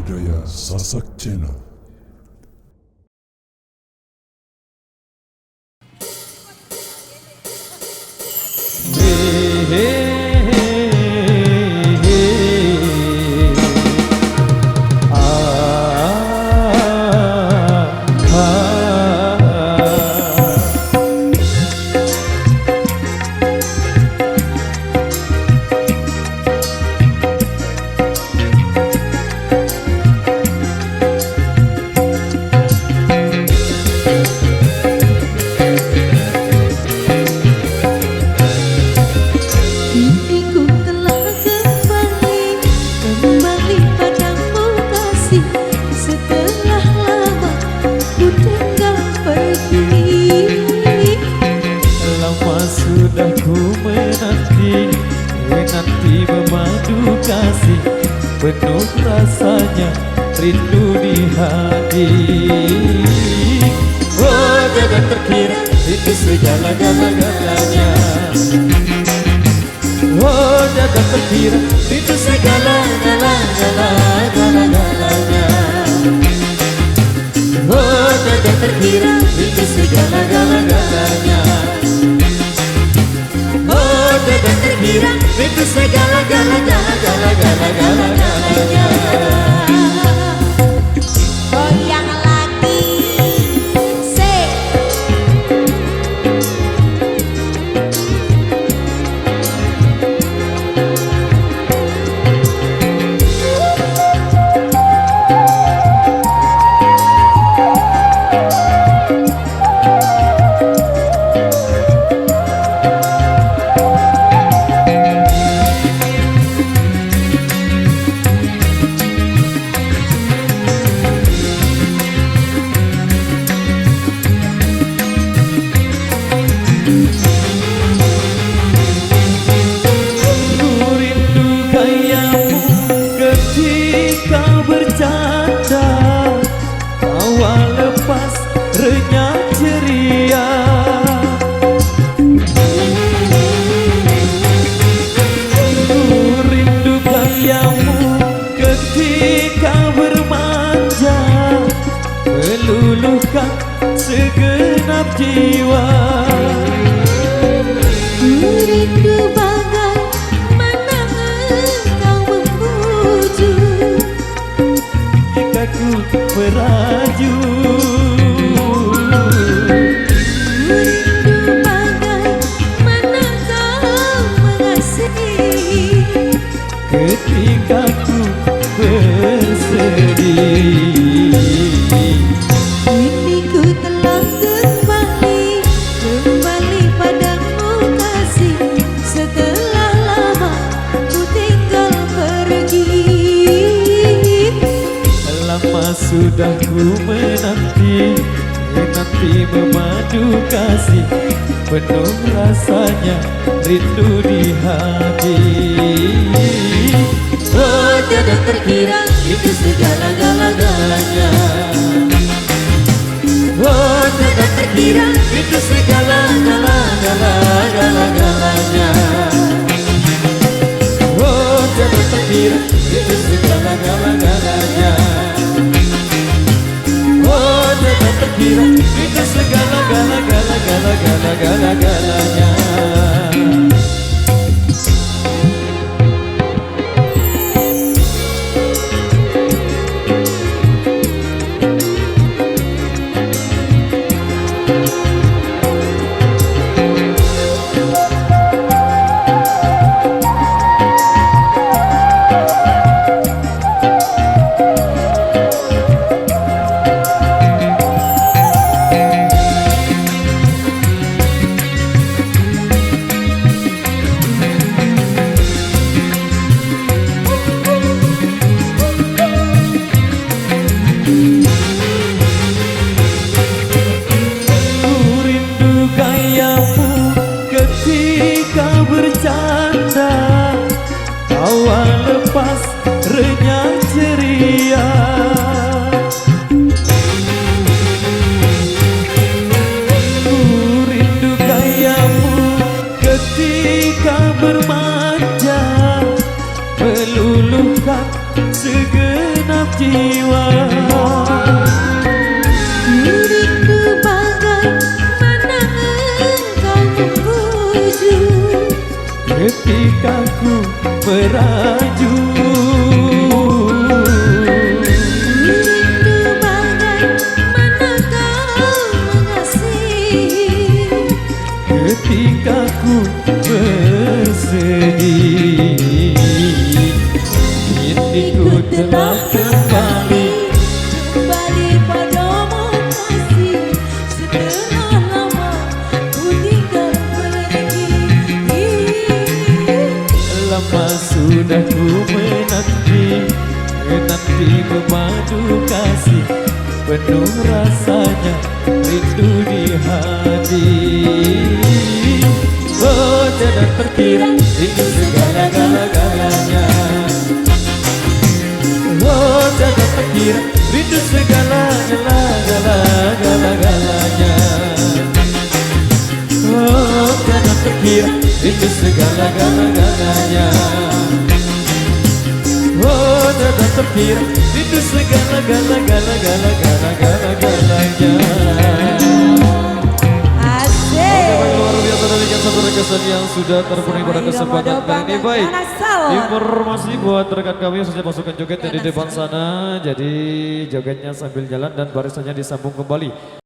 budaya Sasak Channel. Sudah ku menanti memadu kasih, penuh rasanya rindu di hati. Oh, jangan terkira itu segala-galanya. Oh, jangan terkira itu segala-galanya. Oh, jangan terkira itu segala-galanya. Oh, jangan terkira itu segala-galanya. Goyang lagi, renyah ceria. Ku rindu gayamu ketika bermanja, meluluhkan segenap jiwa. ku rindu bagaimana engkau memuju jika ku meraju. Ketika ku bersedih, kini ku telah kembali padamu kasih. Setelah lama ku tinggal pergi. lama sudah ku menanti memadu kasih, penuh rasanya rindu di hati. Oh, jangan terkira itu segala-galanya. Oh, jangan terkira itu segala-galanya. Oh, jangan terkira itu segala-galanya. Oh, jangan terkira itu segala-galanya. lepas renyah ceria. Ku rindu gayamu ketika bermanja, meluluh merindukan segenap jiwa. Rindu bagaimana engkau membuju Ketika ku meraju. Rindu bagaimana kau mengasihi Ketika ku bersedih. Kini ku telah kembali padamu kasih. Setelah lama ku tinggal pergi. Lama sudah ku menanti memadu kasih. Penuh rasanya rindu di hati. Oh jangan terkira rindu segala-galanya. Oh jangan terkira rindu segala-galanya. Oh jangan terkira rindu segala-galanya. Oh jangan terkira rindu segala-galanya. Asik. Luar biasa demikian satu requestan yang sudah terpenuhi pada kesempatan kali ini. Baik, informasi buat rekan kami yang sudah masukkan joget di depan sana. Jadi jogetnya sambil jalan dan barisannya disambung kembali.